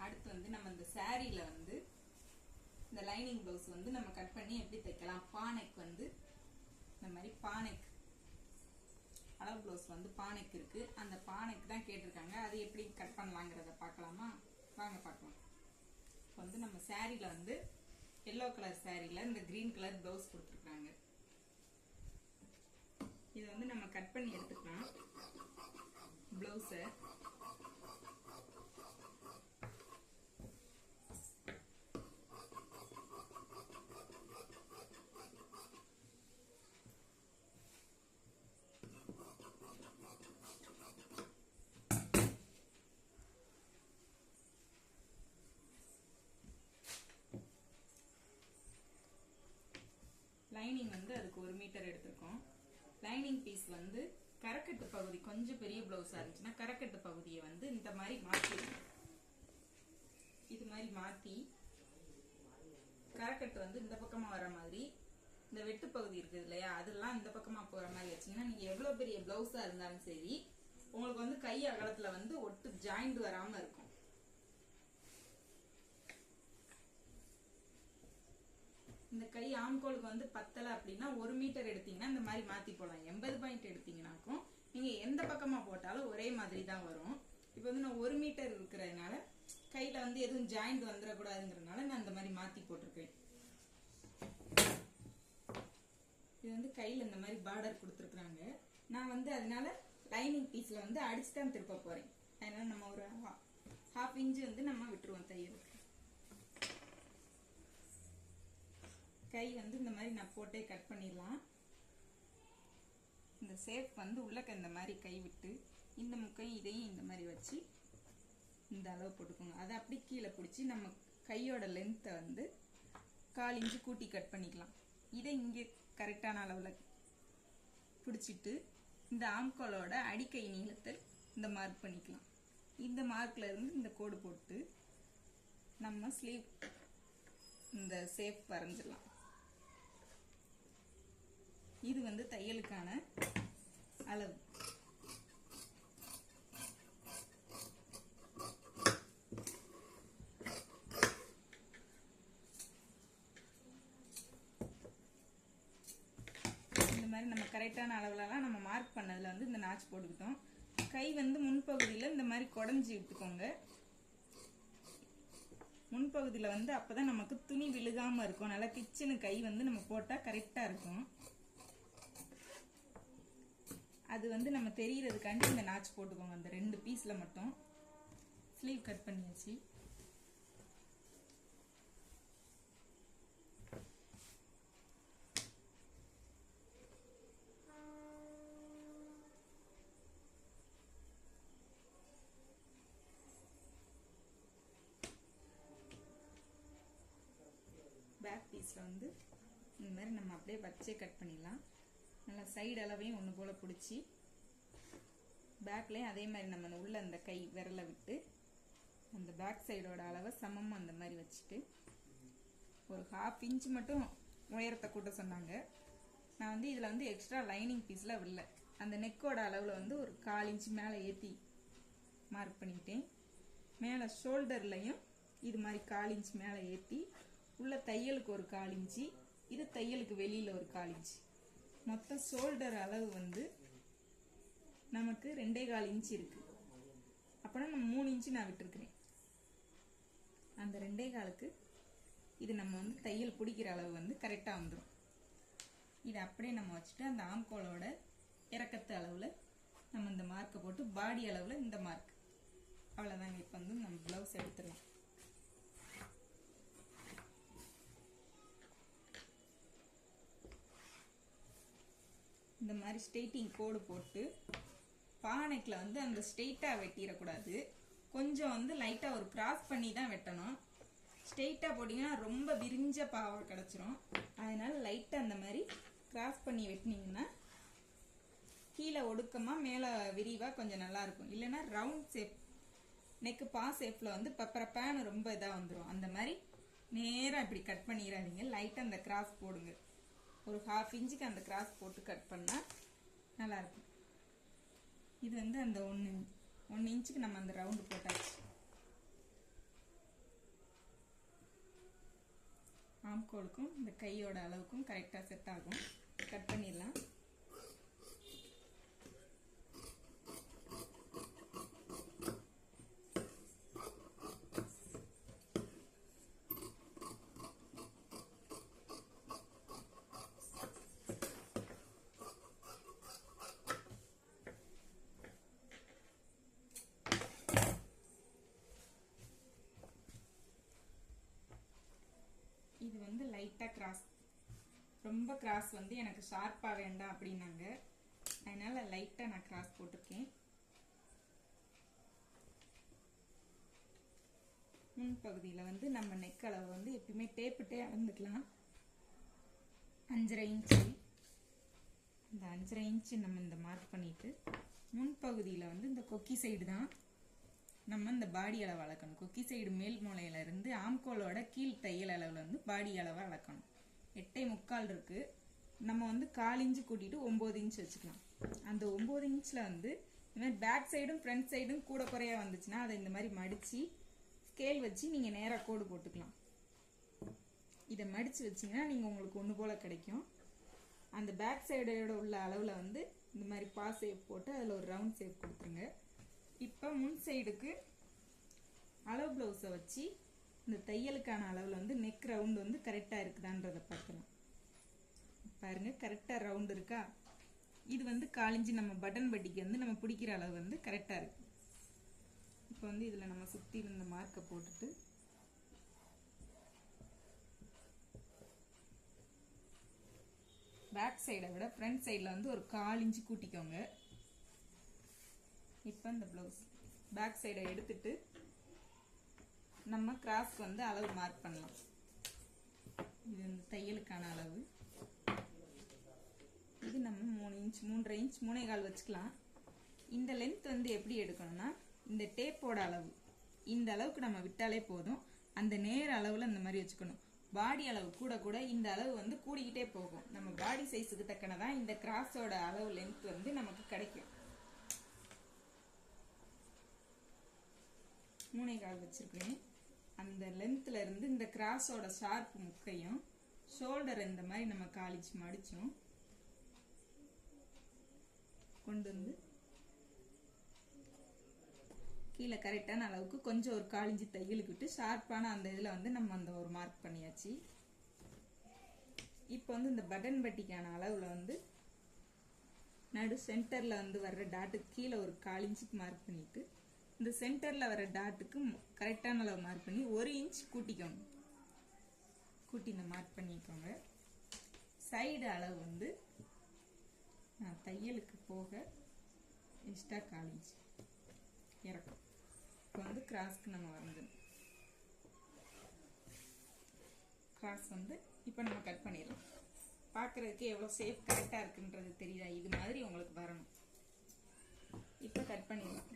அடுத்து வந்து நம்ம இந்த சாரீல வந்து இந்த லைனிங் ப்ளவுஸ் வந்து நம்ம கட் பண்ணி எப்படி தைக்கலாம். பானைக்கு வந்து இந்த மாதிரி பானைக்கு அளவு ப்ளவுஸ் வந்து பானைக்கு இருக்கு. அந்த பானைக்கு தான் கேட்டிருக்காங்க. அது எப்படி கட் பண்ணலாங்கிறத பார்க்கலாமா? வாங்க பார்க்கலாம். இப்போ வந்து நம்ம சாரீல வந்து எல்லோ கலர் சாரீல இந்த கிரீன் கலர் ப்ளவுஸ் கொடுத்துருக்காங்க. இதை வந்து நம்ம கட் பண்ணி எடுத்துக்கலாம். ப்ளவுஸை லைனிங் வந்து அதுக்கு 1 மீட்டர் எடுத்திருக்கோம். லைனிங் பீஸ் வந்து கரக்கட்டு பகுதி கொஞ்சம் பெரிய பிளவுஸா இருந்துச்சுன்னா கரக்கட்டு பகுதியை வந்து இந்த மாதிரி மாற்றிடணும். இது மாதிரி மாற்றி கரக்கட்டு வந்து இந்த பக்கமா வர மாதிரி, இந்த வெட்டு பகுதி இருக்குது இல்லையா, அதெல்லாம் இந்த பக்கமா போற மாதிரி வச்சீங்கன்னா நீங்க எவ்வளவு பெரிய பிளவுஸா இருந்தாலும் சரி உங்களுக்கு வந்து கை அகலத்துல வந்து ஒட்டு ஜாயிண்ட் வராம இருக்கும். இந்த கை ஆம்கோலுக்கு வந்து பத்தலை அப்படின்னா 1 மீட்டர் எடுத்தீங்கன்னா இந்த மாதிரி மாத்தி போடலாம். 80 பாயிண்ட் எடுத்தீங்கன்னாக்கும் நீங்க எந்த பக்கமா போட்டாலும் ஒரே மாதிரி தான் வரும். இப்போ வந்து நான் 1 மீட்டர் இருக்கிறதுனால கையில வந்து எதுவும் ஜாயிண்ட் வந்துடக்கூடாதுங்கிறதுனால நான் இந்த மாதிரி மாத்தி போட்டிருக்கேன். இது வந்து கையில இந்த மாதிரி பார்டர் கொடுத்துருக்குறாங்க. நான் வந்து அதனால லைனிங் பீஸ்ல வந்து அடிச்சு தான் திருப்ப போறேன். அதனால நம்ம ஒரு 1/2 இன்ச் வந்து நம்ம விட்டுருவோம் தையலுக்கு. கை வந்து இந்த மாதிரி நான் போட்டே கட் பண்ணிடலாம். இந்த ஷேப் வந்து உள்ளக்க இந்த மாதிரி கை விட்டு இந்த முக்கையும் இதையும் இந்த மாதிரி வச்சு இந்த அளவு போட்டுக்கோங்க. அதை அப்படி கீழே பிடிச்சி நம்ம கையோட லென்த்தை வந்து 1/4 இன்ச்சு கூட்டி கட் பண்ணிக்கலாம். இதை இங்கே கரெக்டான அளவில் பிடிச்சிட்டு இந்த ஆம்கோலோட அடிக்கை நீளத்தை இந்த மார்க் பண்ணிக்கலாம். இந்த மார்க்ல இருந்து இந்த கோடு போட்டு நம்ம ஸ்லீவ் இந்த ஷேப் வரைஞ்சிடலாம். இது வந்து தையலுக்கான அளவு. இந்த மாதிரி நம்ம கரெக்டான அளவுலலாம் நம்ம மார்க் பண்ணதுல வந்து இந்த நாச் போட்டுக்கிட்டோம். கை வந்து முன்பகுதியில் இந்த மாதிரி குடஞ்சி விட்டுக்கோங்க. முன்பகுதியில் வந்து அப்பதான் நமக்கு துணி விழுகாம இருக்கும். நல்லா கிச்சனு கை வந்து நம்ம போட்டா கரெக்டா இருக்கும். அது வந்து நம்ம தெரியறதுக்காண்டி இந்த நாச் போட்டுக்கோங்க. அந்த 2 பீஸ்ல மட்டும் ஸ்லீவ் கட் பண்ணியாச்சு. பேக் பீஸ்ல வந்து இந்த மாதிரி நம்ம அப்படியே வச்சே கட் பண்ணிடலாம். நல்லா சைடு அளவையும் ஒன்று போல பிடிச்சி பேக்லேயும் அதே மாதிரி நம்ம உள்ள அந்த கை விரலை விட்டு அந்த பேக் சைடோட அளவை சமம் அந்த மாதிரி வச்சுட்டு ஒரு 1/2 இன்ச் மட்டும் உயரத்தை கூட்ட சொன்னாங்க. நான் வந்து இதில் வந்து எக்ஸ்ட்ரா லைனிங் பீஸில் விடல. அந்த நெக்கோட அளவில் வந்து ஒரு 1/4 இன்ச் மேலே ஏற்றி மார்க் பண்ணிக்கிட்டேன். மேலே ஷோல்டர்லையும் இது மாதிரி 1/4 இன்ச் மேலே ஏற்றி உள்ள தையலுக்கு ஒரு 1/4 இன்ச்சு, இது தையலுக்கு வெளியில் ஒரு 1/4 இன்ச்சு. மொத்தம் ஷோல்டர் அளவு வந்து நமக்கு 2.25 இன்ச் இருக்கு. அப்பனா நம்ம 3 இன்ச்சு நான் விட்டுருக்கிறேன். அந்த 2.25க்கு இது நம்ம வந்து தையல் பிடிக்கிற அளவு வந்து கரெக்டா வந்துடும். இதை அப்படியே நம்ம வச்சுட்டு அந்த ஆம்கோலோட இறக்கத்து அளவுல நம்ம இந்த மார்க்கை போட்டு பாடி அளவுல இந்த மார்க் அவ்வளவுதாங்க. இப்போ வந்து நம்ம பிளவுஸ் எடுத்துடலாம். இந்த மாதிரி ஸ்ட்ரெயிட்டிங் கோடு போட்டு பானைக்குல வந்து அந்த ஸ்ட்ரெயிட்டா வெட்டிடக்கூடாது. கொஞ்சம் வந்து லைட்டா ஒரு கிராஸ் பண்ணி தான் வெட்டணும். ஸ்ட்ரெயிட்டா போட்டீங்கன்னா ரொம்ப விரிஞ்ச பாவை கிடைச்சிரும். அதனால லைட்டா அந்த மாதிரி கிராஸ் பண்ணி வெட்டினீங்கன்னா கீழே ஒடுக்கமா மேல விரிவா கொஞ்சம் நல்லா இருக்கும். இல்லைன்னா ரவுண்ட் ஷேப் நெக்கு பா ஷேப்ல வந்து பப்பரப்பான ரொம்ப இதா வந்துடும். அந்த மாதிரி நேரா இப்படி கட் பண்ணிடாதீங்க. லைட்டா அந்த கிராஸ் போடுங்க. ஒரு 1/2 இன்ச்சுக்கு அந்த கிராஸ் போட்டு கட் பண்ணா நல்லா இருக்கும். இது வந்து அந்த 1 இன்ச்சுக்கு நம்ம அந்த ரவுண்டு போட்டாச்சு. ஆம்கோலுக்கும் இந்த கையோட அளவுக்கும் கரெக்டாக செட் ஆகும். கட் பண்ணிடலாம். இது வந்து லைட்டாக கிராஸ், ரொம்ப கிராஸ் வந்து எனக்கு ஷார்ப்பாக வேண்டாம் அப்படின்னாங்க. அதனால லைட்டாக நான் கிராஸ் போட்டிருக்கேன். முன்பகுதியில் வந்து நம்ம நெக் அளவு வந்து எப்பயுமே டேப்பிட்டே அளந்துக்கலாம். 5.5 இன்ச்சு. இந்த 5.5 இன்ச்சு நம்ம இந்த மார்க் பண்ணிட்டு முன்பகுதியில் வந்து இந்த கொக்கி சைடு தான் நம்ம இந்த பாடி அளவு அளக்கணும். கொக்கி சைடு மேல் மூலையில இருந்து ஆம்கோலோட கீழ் தையல் அளவுல வந்து பாடி அளவை அளக்கணும். 8.75 இருக்கு. நம்ம வந்து 1/4 இன்ச்சு கூட்டிட்டு 9 இன்ச் வச்சுக்கலாம். அந்த 9 இன்ச்ல வந்து இந்த மாதிரி பேக் சைடும் ஃப்ரண்ட் சைடும் கூட குறையா வந்துச்சுன்னா அதை இந்த மாதிரி மடிச்சு ஸ்கேல் வச்சு நீங்க நேரா கோடு போட்டுக்கலாம். இதை மடிச்சு வச்சீங்கன்னா நீங்க உங்களுக்கு ஒன்று போல கிடைக்கும். அந்த பேக் சைடோட உள்ள அளவுல வந்து இந்த மாதிரி பாஸ் ஷேப் போட்டு அதில் ஒரு ரவுண்ட் ஷேப் கொடுத்துருங்க. இப்போ முன் சைடுக்கு அளவு ப்ளவுஸை வச்சு இந்த தையலுக்கான அளவில் வந்து நெக் ரவுண்டு வந்து கரெக்டாக இருக்குதான்றதை பார்க்கலாம். பாருங்க, கரெக்டாக ரவுண்டு இருக்கா? இது வந்து 1/4 இன்ச்சு நம்ம பட்டன் பட்டிக்கு வந்து நம்ம பிடிக்கிற அளவு வந்து கரெக்டாக இருக்கு. இப்போ வந்து இதில் நம்ம சுற்றி இருந்த மார்க்கை போட்டுட்டு பேக் சைடை விட ஃப்ரண்ட் சைடில் வந்து ஒரு 1/4 இன்ச்சு கூட்டிக்கோங்க. இப்போ இந்த ப்ளவுஸ் பேக் சைடை எடுத்துட்டு நம்ம கிராஸ் வந்து அளவு மார்க் பண்ணலாம். இது இந்த தையலுக்கான அளவு. இது நம்ம 3 இன்ச் 3.5 இன்ச் 3.25 வச்சுக்கலாம். இந்த லென்த் வந்து எப்படி எடுக்கணும்னா இந்த டேப்போட அளவு இந்த அளவுக்கு நம்ம விட்டாலே போதும். அந்த நேர அளவில் இந்த மாதிரி வச்சுக்கணும். பாடி அளவு கூட கூட இந்த அளவு வந்து கூடிக்கிட்டே போகும். நம்ம பாடி சைஸுக்கு தக்கனதான் இந்த கிராஸோட அளவு லென்த் வந்து நமக்கு கிடைக்கும். 3.25 வச்சிருக்கேன். அந்த லென்த்ல இருந்து இந்த கிராஸோட ஷார்ப் முக்கையும் ஷோல்டர் இந்த மாதிரி நம்ம 1/4 இன்ச் மடிச்சோம் கொண்டு வந்து கீழே கரெக்டான அளவுக்கு கொஞ்சம் ஒரு 1/4 இன்ச் தையலுக்கு விட்டு ஷார்ப்பான அந்த இதில் வந்து நம்ம அந்த ஒரு மார்க் பண்ணியாச்சு. இப்போ வந்து இந்த பட்டன் பட்டிக்கான அளவில் வந்து நடு சென்டரில் வந்து வர்ற டாட்டுக்கு கீழே ஒரு 1/4 இன்ச்சுக்கு மார்க் பண்ணிட்டு இந்த சென்டரில் வர டாட்டுக்கு கரெக்டான அளவு மார்க் பண்ணி 1 இன்ச் கூட்டிக்கோங்க. கூட்டி இந்த மார்க் பண்ணிக்கோங்க. சைடு அளவு வந்து நான் தையலுக்கு போக எக்ஸ்ட்ரா 1/4 இன்ச் இறக்கும். இப்போ வந்து கிராஸ்க்கு நம்ம வரைஞ்சிடணும். கிராஸ் வந்து இப்போ நம்ம கட் பண்ணிடலாம். பார்க்குறதுக்கு எவ்வளோ ஷேப் கரெக்டாக இருக்குன்றது தெரியுதா? இது மாதிரி உங்களுக்கு வரணும். இப்போ கட் பண்ணிடலாம்.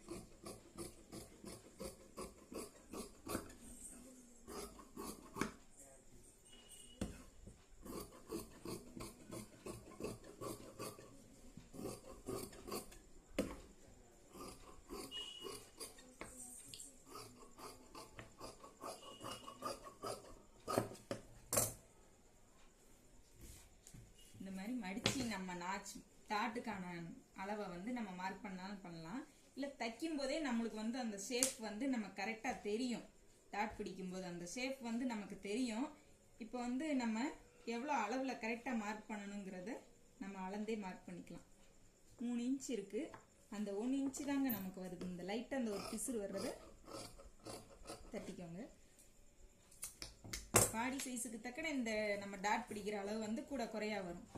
மடிச்சு நம்ம நாச் டாட்டுக்கான அளவை வந்து நம்ம மார்க் பண்ணாலும் பண்ணலாம். இல்லை தைக்கும் போதே நம்மளுக்கு வந்து அந்த ஷேப் வந்து நம்ம கரெக்டாக தெரியும். டாட் பிடிக்கும் போது அந்த ஷேப் வந்து நமக்கு தெரியும். இப்போ வந்து நம்ம எவ்வளோ அளவில் கரெக்டாக மார்க் பண்ணணுங்கிறத நம்ம அளந்தே மார்க் பண்ணிக்கலாம். 3 இன்ச் இருக்கு. அந்த 1 இன்ச்சு தாங்க நமக்கு வருது. இந்த லைட்டாக அந்த ஒரு பிசுறு வர்றத தட்டிக்கோங்க. பாடி சைஸுக்கு தக்கன இந்த நம்ம டாட் பிடிக்கிற அளவு வந்து கூட குறையா வரும்.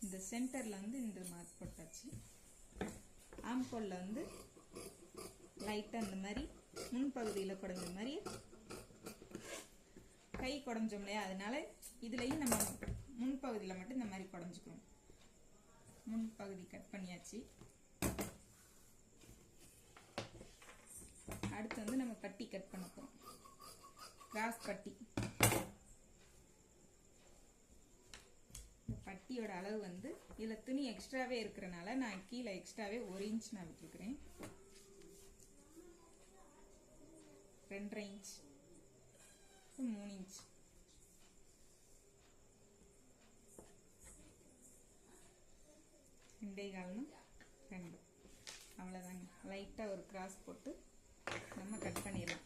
இந்த சென்டர்ல வந்து இந்த மார்க் போட்டாச்சு. ஆம்கோல்ல வந்து லைட்டா இந்த மாதிரி முன்பகுதியில் குறைஞ்ச மாதிரி கை குறைஞ்சோம் இல்லையா, அதனால இதுலயும் நம்ம முன்பகுதியில் மட்டும் இந்த மாதிரி குறைஞ்சுக்கிறோம். முன்பகுதி கட் பண்ணியாச்சு. அடுத்து வந்து நம்ம பட்டி கட் பண்ண போறோம். கிராஸ் பட்டி. இந்த பட்டியோட அளவு வந்து இதுல துணி எக்ஸ்ட்ராவே இருக்கிறனால நான் கீழே எக்ஸ்ட்ராவே 1 இன்ச் நான் விட்டுருக்கிறேன். 2.5 இன்ச் 3 இன்ச். ரெண்டே கால்னா 2. அவ்வளோதாங்க. லைட்டாக ஒரு கிராஸ் போட்டு நம்ம கட் பண்ணிடலாம்.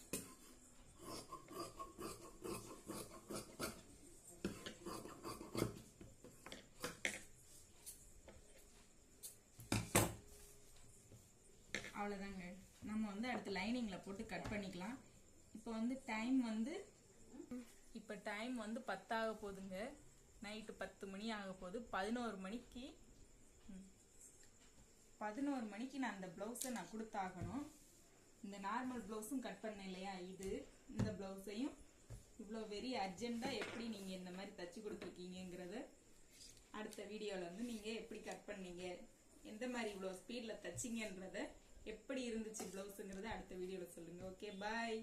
அவ்வளோதாங்க. நம்ம வந்து அடுத்து லைனிங்கில் போட்டு கட் பண்ணிக்கலாம். இப்போ வந்து டைம் வந்து 10 ஆக போகுதுங்க. நைட்டு 10 மணி ஆக போகுது. 11 மணிக்கு நான் அந்த ப்ளவுஸை நான் கொடுத்தாகணும். இந்த நார்மல் ப்ளவுஸும் கட் பண்ணேன் இல்லையா, இந்த ப்ளவுஸையும் இவ்வளோ வெரி அர்ஜென்ட்டாக எப்படி நீங்கள் இந்த மாதிரி தச்சு கொடுத்துருக்கீங்கிறத அடுத்த வீடியோவில் வந்து நீங்கள் எப்படி கட் பண்ணீங்க, எந்த மாதிரி இவ்வளோ ஸ்பீடில் தச்சிங்கன்றத, எப்படி இருந்துச்சு ப்ளவுஸுங்கிறத அடுத்த வீடியோவில் சொல்லுங்கள். ஓகே, பாய்.